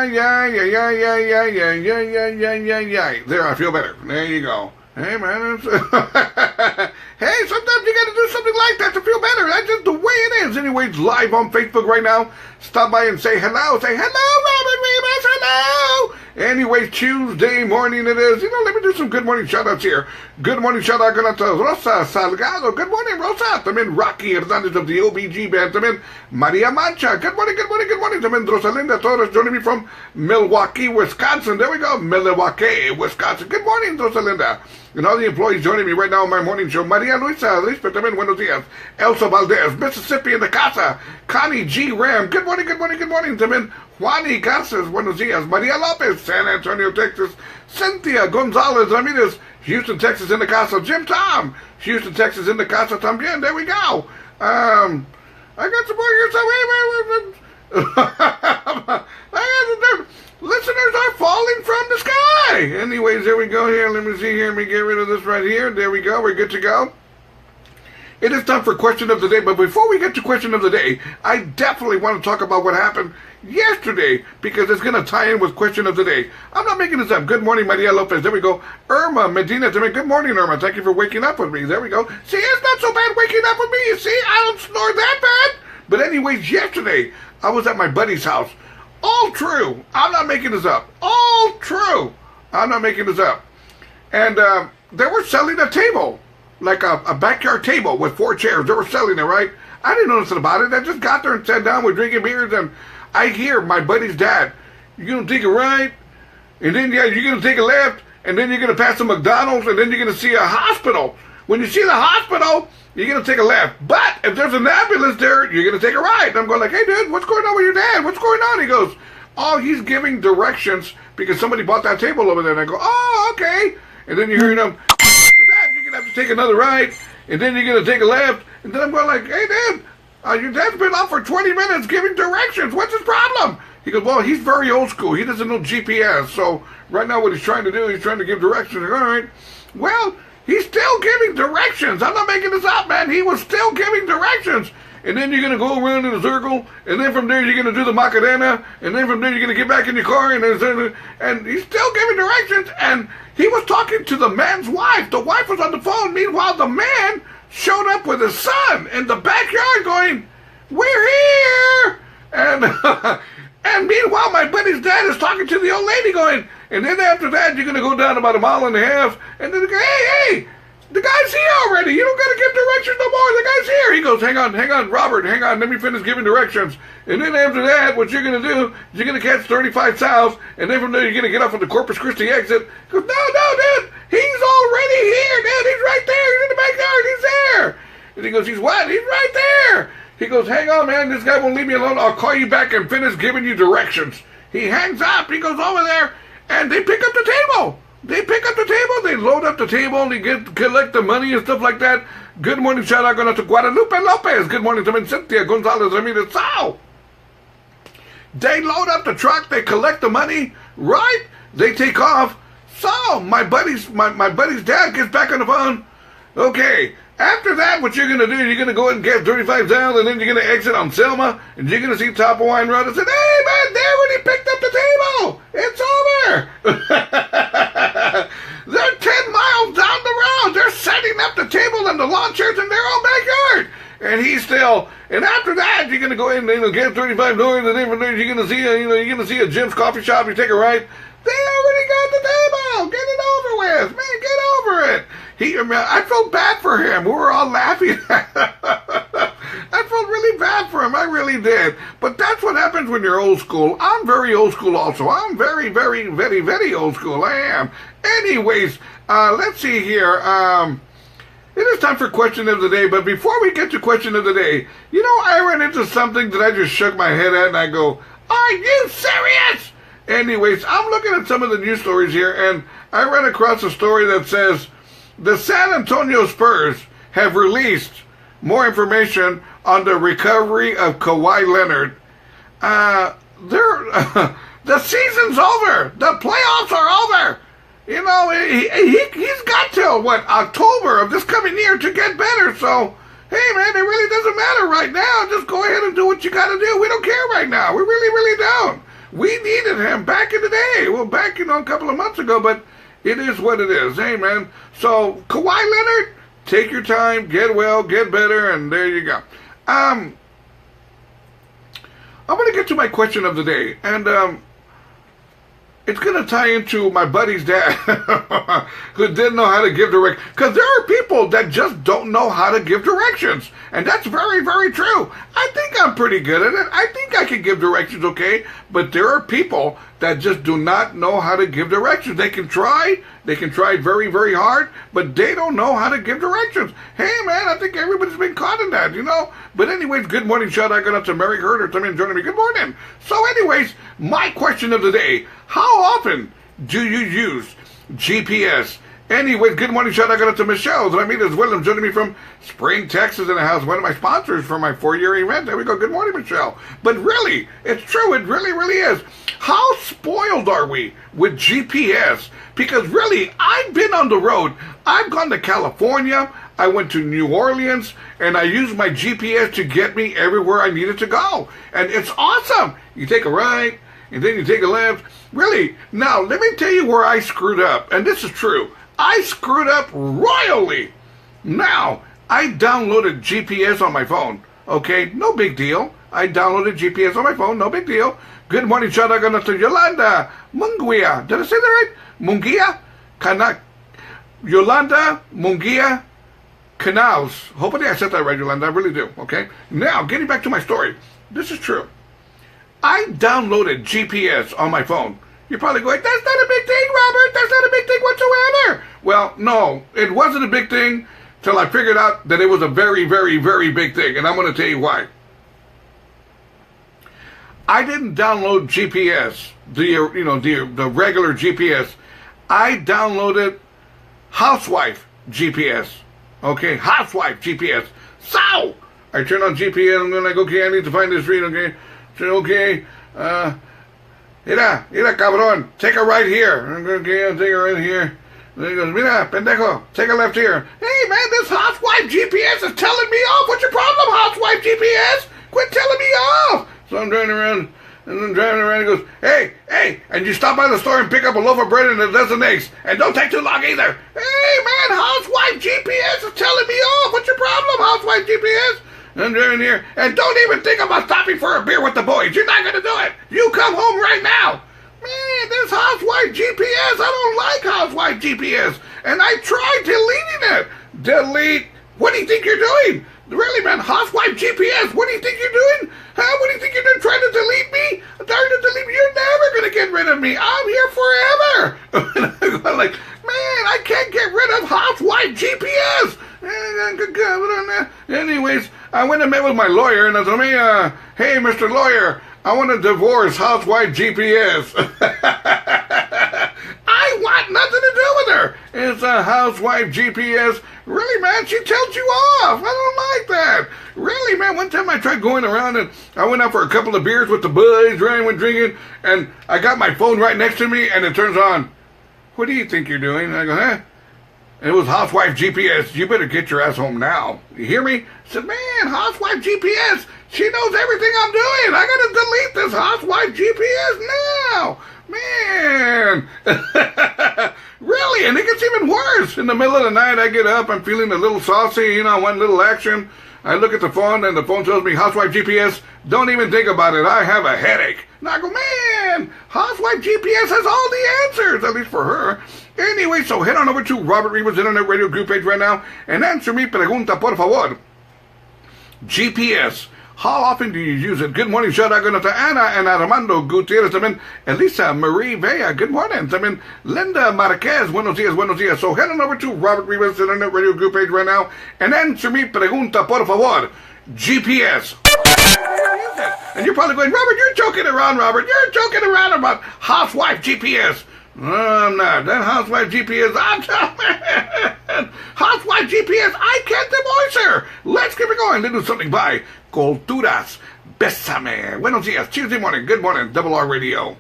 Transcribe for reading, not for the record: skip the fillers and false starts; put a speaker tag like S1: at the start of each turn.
S1: Yeah. There, I feel better. There you go. Hey, man. Hey, sometimes you got to do something like that to feel better. That's just the way it is. Anyways, live on Facebook right now. Stop by and say hello. Say hello, Robert Rivas. Hello. Anyways, Tuesday morning it is. Let me do some good morning shout-outs here. Good morning shout-out going out to Rosa Salgado. Good morning, Rosa. También Rocky Hernandez of the OBG band. También Maria Mancha. Good morning. También Rosalinda Torres joining me from Milwaukee, Wisconsin. There we go. Milwaukee, Wisconsin. Good morning, Rosalinda. And all the employees joining me right now on my morning show. Maria Luisa, Lisbeth, también buenos días. Elsa Valdez, Mississippi in the casa. Connie G. Ram, good morning. También Juani Garces, buenos días. Maria Lopez, San Antonio, Texas. Cynthia Gonzalez Ramirez, Houston, Texas in the casa. Jim Tom, Houston, Texas in the casa también. There we go. I got some more here. Listeners are falling from the sky. Anyways, there we go here. Let me see here. Let me get rid of this right here. There we go. We're good to go. It is time for question of the day. But before we get to question of the day, I definitely want to talk about what happened yesterday because it's going to tie in with question of the day. I'm not making this up. Good morning, Maria Lopez. There we go. Irma Medina. Good morning, Irma. Thank you for waking up with me. There we go. See, it's not so bad waking up with me. You see, I don't snore that bad. But anyways, yesterday, I was at my buddy's house. All true. I'm not making this up. All true. I'm not making this up. And they were selling a table, like a backyard table with 4 chairs. They were selling it, right? I didn't know nothing about it. I just got there and sat down. We're drinking beers, and I hear my buddy's dad, you're going to take a right, and then you're going to take a left, and then you're going to pass a McDonald's, and then you're going to see a hospital. When you see the hospital, you're going to take a left. But if there's an ambulance there, you're going to take a right. And I'm going like, hey, dude, what's going on with your dad? What's going on? He goes, oh, he's giving directions because somebody bought that table over there. And I go, oh, okay. And then you hear him, after that, you're going to have to take another right. And then you're going to take a left. And then I'm going like, hey, dude, your dad's been out for 20 minutes giving directions. What's his problem? He goes, well, he's very old school. He doesn't know GPS. So right now what he's trying to do, he's trying to give directions. All right. Well, he's still giving directions. I'm not making this up, man. He was still giving directions. And then you're going to go around in a circle. And then from there, you're going to do the Macarena. And then from there, you're going to get back in your car. And he's still giving directions. And he was talking to the man's wife. The wife was on the phone. Meanwhile, the man showed up with his son in the backyard going, we're here. And and meanwhile, my buddy's dad is talking to the old lady going, and then after that, you're going to go down about 1.5 miles, and then they go, hey, the guy's here already. You don't got to give directions no more. The guy's here. He goes, hang on, Robert, hang on. Let me finish giving directions. And then after that, what you're going to do is you're going to catch 35 South, and then from there, you're going to get off on the Corpus Christi exit. He goes, no, dude, he's already here, dude. He's right there. He's in the backyard. He's there. And he goes, he's what? He's right there. He goes, hang on, man. This guy won't leave me alone. I'll call you back and finish giving you directions. He hangs up. He goes over there, and they pick up the table. They load up the table, and they collect the money and stuff like that. Good morning, shout out going out to Guadalupe Lopez. Good morning to Cynthia Gonzalez Ramirez. So, they load up the truck. They collect the money, right? They take off. So, my buddy's dad gets back on the phone. Okay. After that, what you're going to do, you're going to go ahead and get 35 down, and then you're going to exit on Selma, and you're going to see Top Hawaiian Road. I said, hey, man, they already picked up the table. It's over. They're 10 miles down the road. They're setting up the table and the lawn chairs in their own backyard. And he's still, and after that, you're going to go in and get 35 north, and then from there, you're going to see a Jim's coffee shop. You take a right. They already got the table. Get it over with. Man, get over it. I felt bad for him. We were all laughing. I felt really bad for him. I really did. But that's what happens when you're old school. I'm very old school also. I'm very, very, very, very old school. I am. Anyways, let's see here. It is time for question of the day. But before we get to question of the day, I ran into something that I just shook my head at and I go, are you serious? Anyways, I'm looking at some of the news stories here, and I ran across a story that says the San Antonio Spurs have released more information on the recovery of Kawhi Leonard. The season's over. The playoffs are over. He's got till, October of this coming year to get better. So, hey, man, it really doesn't matter right now. Just go ahead and do what you got to do. We don't care right now. We really, really don't. We needed him back in the day. Well, back, a couple of months ago, but it is what it is. Hey, man. So, Kawhi Leonard, take your time, get well, get better, and there you go. I'm going to get to my question of the day, and it's going to tie into my buddy's dad who didn't know how to give directions. Because there are people that just don't know how to give directions. And that's very, very true. I think I'm pretty good at it. I think I can give directions okay. But there are people that just do not know how to give directions. They can try very, very hard, but they don't know how to give directions. Hey, man, I think everybody's been caught in that, But anyways, good morning, shout out to Mary Herder, come in joining me. Good morning. So anyways, my question of the day, how often do you use GPS? Anyways, good morning, shout out to Michelle. Ramirez Williams joining me from Spring, Texas in the house. One of my sponsors for my 4-year event. There we go. Good morning, Michelle. But really, it's true. It really, really is. How spoiled are we with GPS? Because really, I've been on the road. I've gone to California. I went to New Orleans, and I used my GPS to get me everywhere I needed to go. And it's awesome. You take a right, and then you take a left. Really, now, let me tell you where I screwed up. And this is true. I screwed up royally. Now, I downloaded GPS on my phone. Okay, no big deal. I downloaded GPS on my phone, no big deal. Good morning, shout out to Yolanda Munguia. Did I say that right? Munguia? Yolanda Munguia Canals. Hopefully I said that right, Yolanda. I really do. Okay? Now, getting back to my story. This is true. I downloaded GPS on my phone. You're probably going, that's not a big thing, Robert. That's not a big thing whatsoever. Well, no, it wasn't a big thing till I figured out that it was a very, very, very big thing. And I'm going to tell you why. I didn't download GPS, the regular GPS. I downloaded Housewife GPS. Okay, Housewife GPS. So, I turn on GPS, and I'm like, okay, I need to find this street, okay? So, okay, Mira, cabrón, take a right here. Okay, I'll take a right here. Then he goes, mira, pendejo, take a left here. Hey, man, this Housewife GPS is telling me off. What's your problem, Housewife GPS? Quit telling me off. So I'm driving around, and then driving around, he goes, hey, and you stop by the store and pick up a loaf of bread and a dozen eggs. And don't take too long either. Hey, man, Housewife GPS is telling me off. What's your problem, Housewife GPS? I'm driving here, and don't even think about stopping for a beer with the boys. You're not going to do it. You come home right now. Man, this Housewife GPS, I don't like Housewife GPS. And I tried deleting it. Delete. What do you think you're doing? Really, man, Housewife GPS, what do you think you're doing? Huh? What do you think you're doing? Trying to delete me? Trying to delete me? You're never going to get rid of me. I'm here forever. I'm like, man, I can't get rid of Housewife GPS. Anyways, I went and met with my lawyer, and I told me, hey, Mr. Lawyer, I want to divorce Housewife GPS. I want nothing to do with her. It's a Housewife GPS. Really, man, she tells you off. I don't like that. Really, man, one time I tried going around, and I went out for a couple of beers with the boys, right, went drinking, and I got my phone right next to me, and it turns on. What do you think you're doing? And I go, huh? It was Housewife GPS. You better get your ass home now. You hear me? I said, man, Housewife GPS. She knows everything I'm doing. I got to delete this Housewife GPS now. Man. Really? And it gets even worse. In the middle of the night, I get up. I'm feeling a little saucy. I want a little action. I look at the phone, and the phone tells me, Housewife GPS, don't even think about it. I have a headache. And I go, man, Housewife GPS has all the answers, at least for her. Anyway, so head on over to Robert Rivas Internet Radio group page right now and answer mi pregunta, por favor. GPS. How often do you use it? Good morning, shout out to Ana and Armando Gutierrez. También Elisa Marie Vea. Good morning. También Linda Marquez. Buenos dias, buenos dias. So head on over to Robert Rivas Internet Radio group page right now and answer mi pregunta, por favor. GPS. And you're probably going, Robert, you're joking around, Robert. You're joking around about Housewife GPS. No, I'm not. That Housewife GPS, I'm telling Housewife GPS, I can't divorce her. Let's keep it going. Let's do something by Culturas. Bésame. Buenos dias. Tuesday morning. Good morning. Double R Radio.